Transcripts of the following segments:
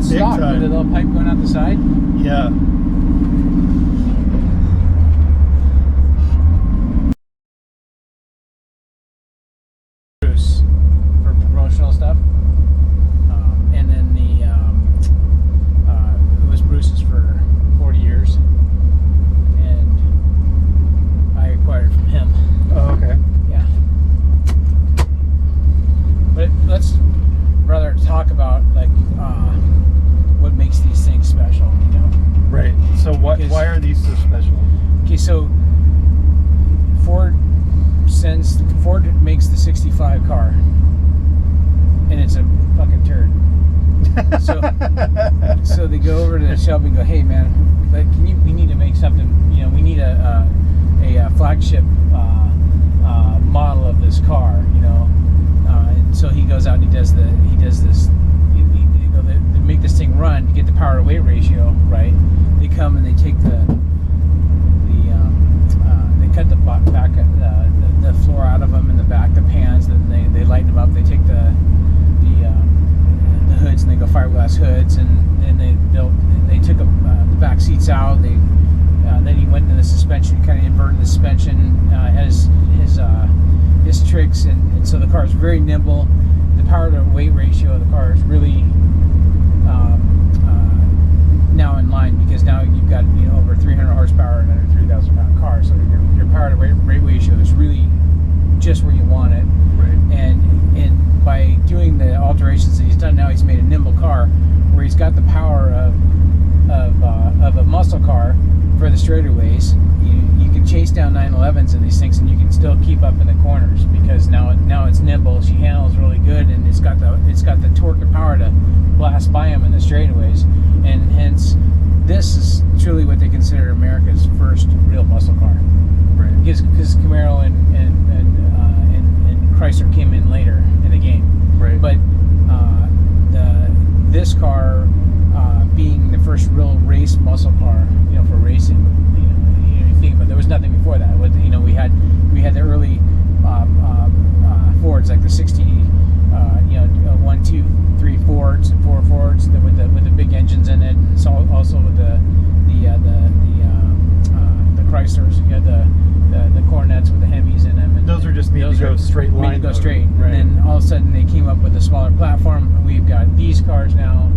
That's stock with the little pipe going out the side. Yeah. Bruce for promotional stuff, and then it was Bruce's for 40 years, and I acquired from him. Oh, okay. Yeah. But let's rather talk about like what makes these things special, you know? Right. So why are these so special? Okay, so Ford makes the 65 car, and it's a fucking turd. So they go over to Shelby and go, hey man, we need to make something, you know, we need a flagship model of this car, you know. And so he goes out and he does this. They make this thing run to get the power to weight ratio right. They come and they take they cut the back the floor out of them in the back, the pans, then they lighten them up. They take the hoods and they go fiberglass hoods, and they took the back seats out. Then he went into the suspension, kind of inverted the suspension, had his tricks, and so the car is very nimble. The power to weight ratio of the car is really now in line, because now you've got, you know, over 300 horsepower and under 3,000 pound car, so your power to weight ratio is really just where you want it. Right. And by doing the alterations that he's done now, he's made a nimble car where he's got the power of a muscle car for the straightaways. You can chase down 911s in these things, and you can still keep up in the corners because now it's nimble. She handles really good, and it's got the torque and power to blast by them in the straightaways, and hence this is truly what they consider America's first real muscle car. Right. Because Camaro and Chrysler came in later in the game. Right. But this car being the first real race muscle car, you know, for racing, you think about, there was nothing before that. You know, we had the early Fords, like the 60, 1, 2, 3 Fords and 4 Fords with the big engines in it, and so also with the Chryslers. You had the Cornettes with the Hemis in them. And those are just made to go straight line. Made to go straight. Right. And then all of a sudden they came up with a smaller platform. We've got these cars now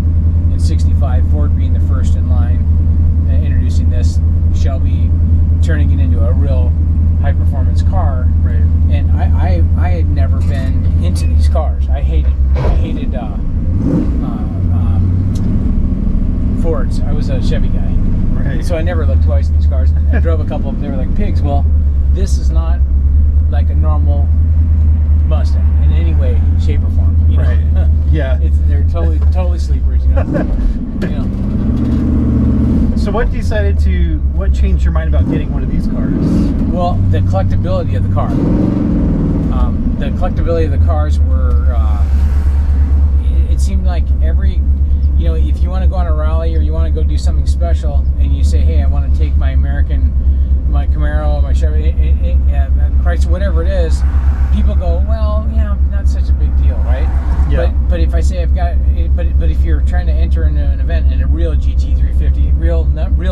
in 65, Ford being the first in line, introducing this, Shelby turning it into a real high performance car. Right. And I had never been into these cars. I hated Fords. I was a Chevy guy. Right. So I never looked twice at these cars. I drove a couple of them. They were like pigs. Well, this is not like a normal Mustang in any way, shape, or form. You know? Right. Yeah. They're totally sleepers. You know. So what changed your mind about getting one of these cars? Well, the collectability of the car. The collectability of the cars were. It seemed like every. You know, if you want to go on a rally or you want to go do something special, and you say, "Hey, I want to take my Camaro, my Chevy, Chrysler, whatever it is," people go, "Well, yeah, not such a big deal, right?" Yeah. But if I say but if you're trying to enter into an event in a real GT350, real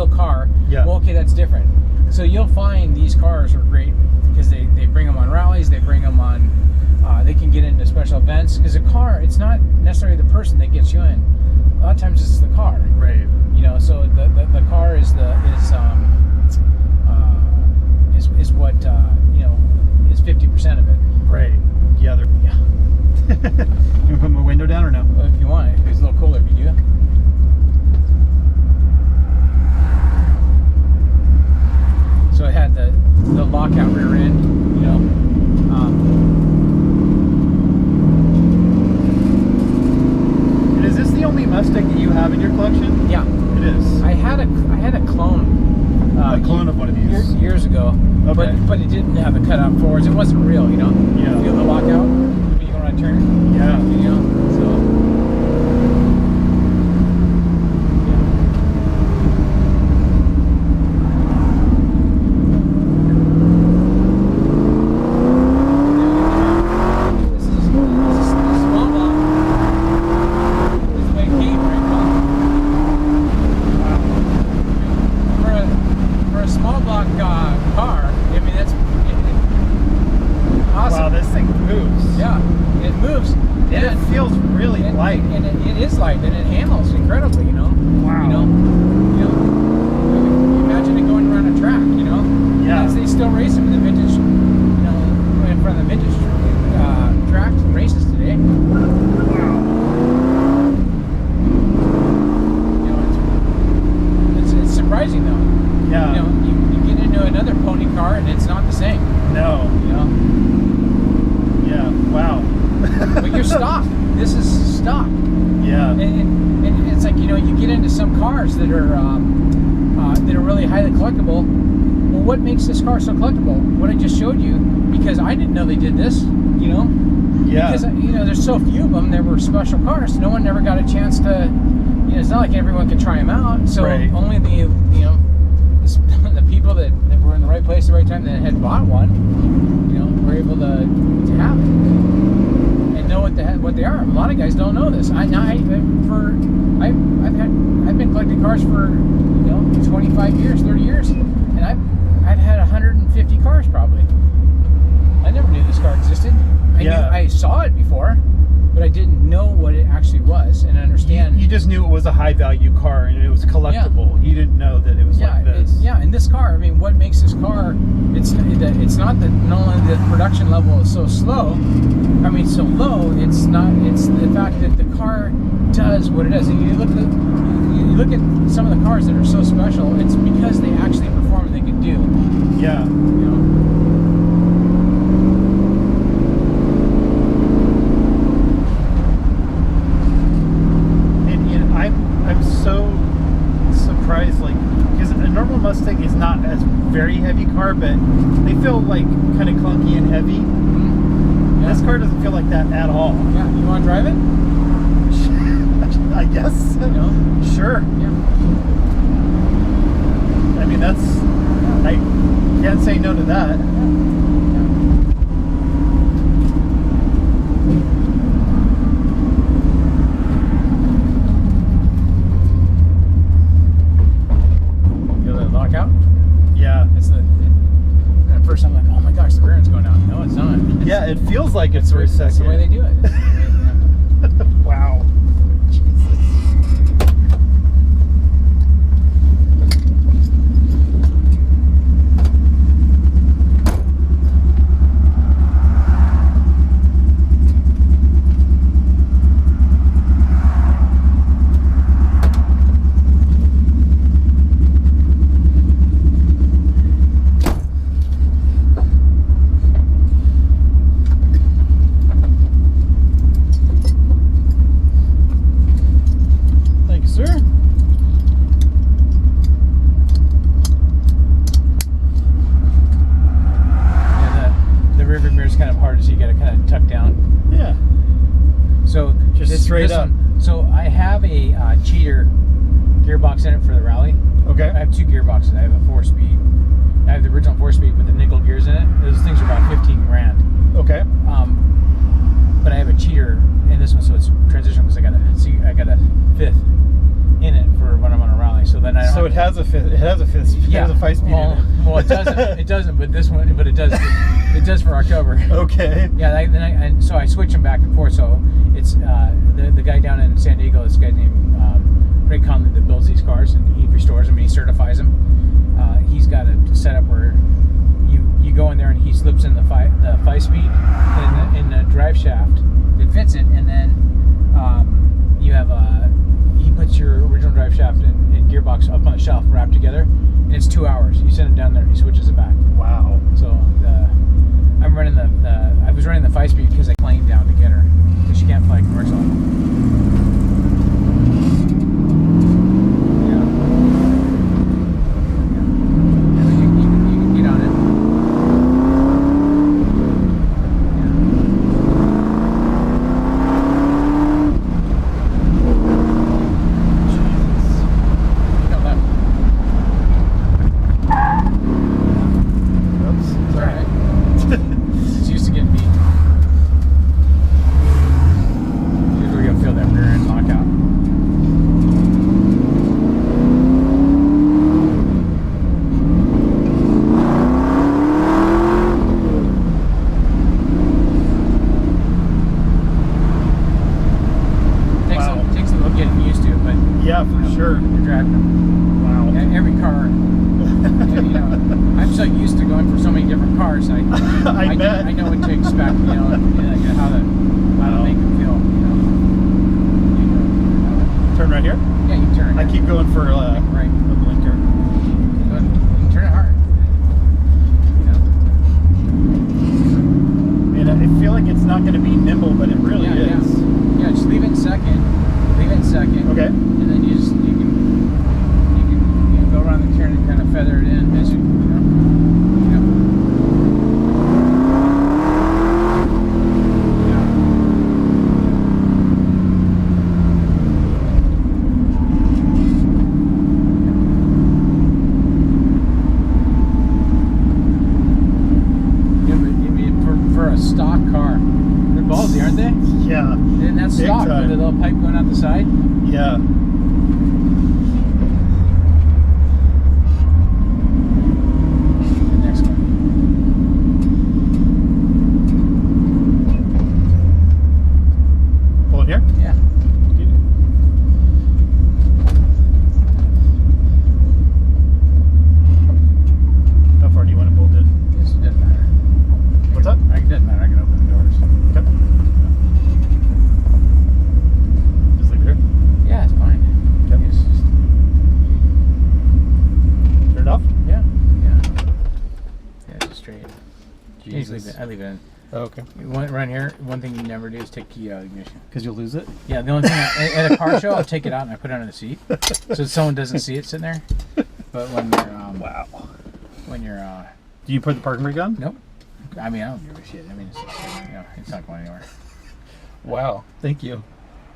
car, yeah. Well, okay, that's different. So you'll find these cars are great because they bring them on rallies, they bring them on, they can get into special events, because a car, it's not necessarily the person that gets you in. A lot of times it's the car. Right. You know, so the car is what is 50% of it. Right. Yeah. Yeah. Can we put my window down or no? Well, if you want, it's a little cooler if you do. So it had the lockout rear end, you know. And is this the only Mustang that you have in your collection? Yeah, it is. I had a clone. A clone of one of these years ago, okay. but it didn't have the cutout forwards. It wasn't real, you know. Yeah. Feel the lockout when you want to turn. Yeah. You know. So. This is a small block. This is the way it came, right? surprising though. Yeah. You know, you get into another pony car and it's not the same. No. You know. Yeah. Wow. But you're stock. This is stock. Yeah. And it's like, you know, you get into some cars that are really highly collectible. Well, what makes this car so collectible? What I just showed you, because I didn't know they did this. You know. Yeah. Because, you know, there's so few of them. There were special cars. No one never got a chance to. You know, it's not like everyone could try them out. So Right. only the the people that were in the right place at the right time that had bought one, you know, were able to have it and know what they are. A lot of guys don't know this. I've been collecting cars for, you know, 25 years, 30 years, and I've had 150 cars probably. I never knew this car existed. I saw it before, but I didn't know what it actually was and understand. You just knew it was a high value car and it was collectible. Yeah. You didn't know that it was like this. And this car, I mean, what makes this car, it's not that not only the production level is so slow, I mean, so low, it's the fact that the car does what it does. And you look at some of the cars that are so special, it's because they actually perform what they can do. Yeah. You know? I'm so surprised, like, because a normal Mustang is not as very heavy car, but they feel like kind of clunky and heavy. Mm-hmm. Yeah. This car doesn't feel like that at all. Yeah, you want to drive it? I guess. No? Sure. Yeah. I mean, I can't say no to that. At first I'm like, oh my gosh, the rear end's going out. No, it's not. Yeah, it feels like it's for a second. That's the way they do it. Wow. Straight up. So I have a cheater gearbox in it for the rally. Okay. I have two gearboxes. I have a 4-speed. I have the original 4-speed with the nickel gears in it. Those things are about 15 grand. Okay. But I have a cheater in this one, so it's transitional because I got a fifth in it for when I'm on a rally. So then I don't. So it has a fifth. It has a fifth. Yeah. It has a 5-speed. Well, it doesn't. It doesn't. But this one. But it does. It does for October. Okay. Yeah. And so I switch them back and forth. So it's the guy down in San Diego. This guy named Ray Conley that builds these cars and he restores them and he certifies them. He's got a setup where you go in there and he slips in the 5-speed in the drive shaft. It fits it, and then you have he puts your original drive shaft and gearbox up on the shelf wrapped together, and it's 2 hours. You send it down there and he switches it back. Wow. So I'm running I was running the 5-speed because I claimed down to get her because she can't fly commercial. Yeah, for sure. You're driving them. Wow. Every car. I'm so used to going for so many different cars. I bet. I know what to expect. How to make them feel. Turn right here. Yeah, you turn. I keep going for right. a blinker. like it's not going to be nimble, but it really is. Yeah, just leave it in second. Leave it in second. Okay. And then you can go around the turn and kind of feather it in as you know. For a stock car, they're ballsy, aren't they? Yeah. And that's Big stock time. with a little pipe going out the side. Yeah. The next one. Pull it here? Yeah. How far do you want to bolt it? This doesn't matter. What's up? It doesn't matter. I can open the doors. Okay. Just leave it here. Yeah, it's fine. Yep. It's just, Turn it off? yeah. It's just straight. You just leave it. I leave it in. Oh, okay. Right here, one thing you never do is take key out of ignition. Because you'll lose it? Yeah, the only thing at a car show, I'll take it out and I put it under the seat, so someone doesn't see it sitting there. But when you're Wow. when you're Do you put the parking brake on? nope. I mean, I don't give a shit. I mean, it's just, it's not going anywhere. Wow. Thank you.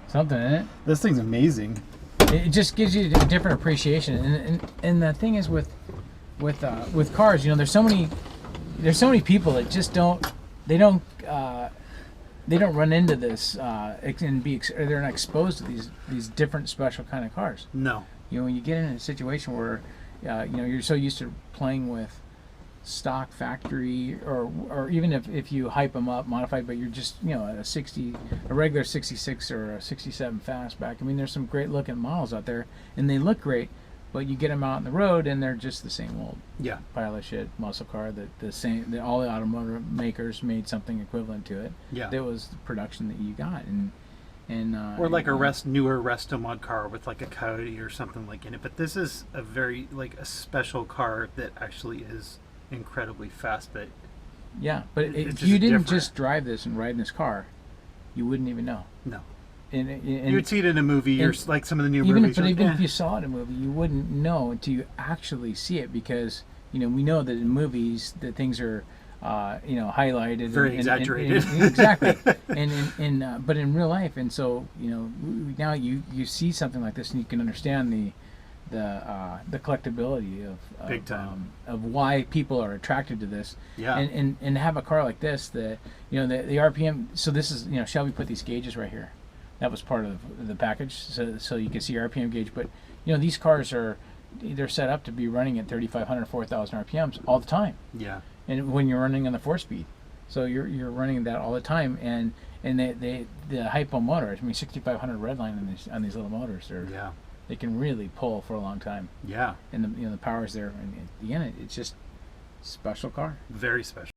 Something in it. This thing's amazing. It just gives you a different appreciation. And the thing is with cars, there's so many people that just don't run into this and they're not exposed to these different special kind of cars. No. When you get in a situation where you're so used to playing with stock factory or even if you hype them up modified, but you're just a regular 66 or a 67 fastback. I mean, there's some great looking models out there and they look great, but you get them out on the road and they're just the same old pile of shit muscle car that all the automotive makers made something equivalent to it. That was the production that you got. Or like a newer resto mod car with like a Coyote or something like in it. But this is a very a special car that actually is incredibly fast. But but if you didn't just drive this and ride in this car, you wouldn't even know. No. And you would see it in a movie or like some of the new movies. But even if you saw it in a movie, you wouldn't know until you actually see it, because we know that in movies that things are highlighted, very exaggerated. Exactly. But in real life, and so now you see something like this and you can understand the collectability of big time of why people are attracted to this. And have a car like this that the RPM. So this is Shelby put these gauges right here. That was part of the package, so you can see RPM gauge. But these cars they're set up to be running at 3,500, 4,000 RPMs all the time. Yeah. And when you're running on the 4-speed, so you're running that all the time, and the hypo motors. I mean, 6,500 redline on these little motors. They can really pull for a long time. Yeah. And the power's there, and at the end, it's just special car. Very special.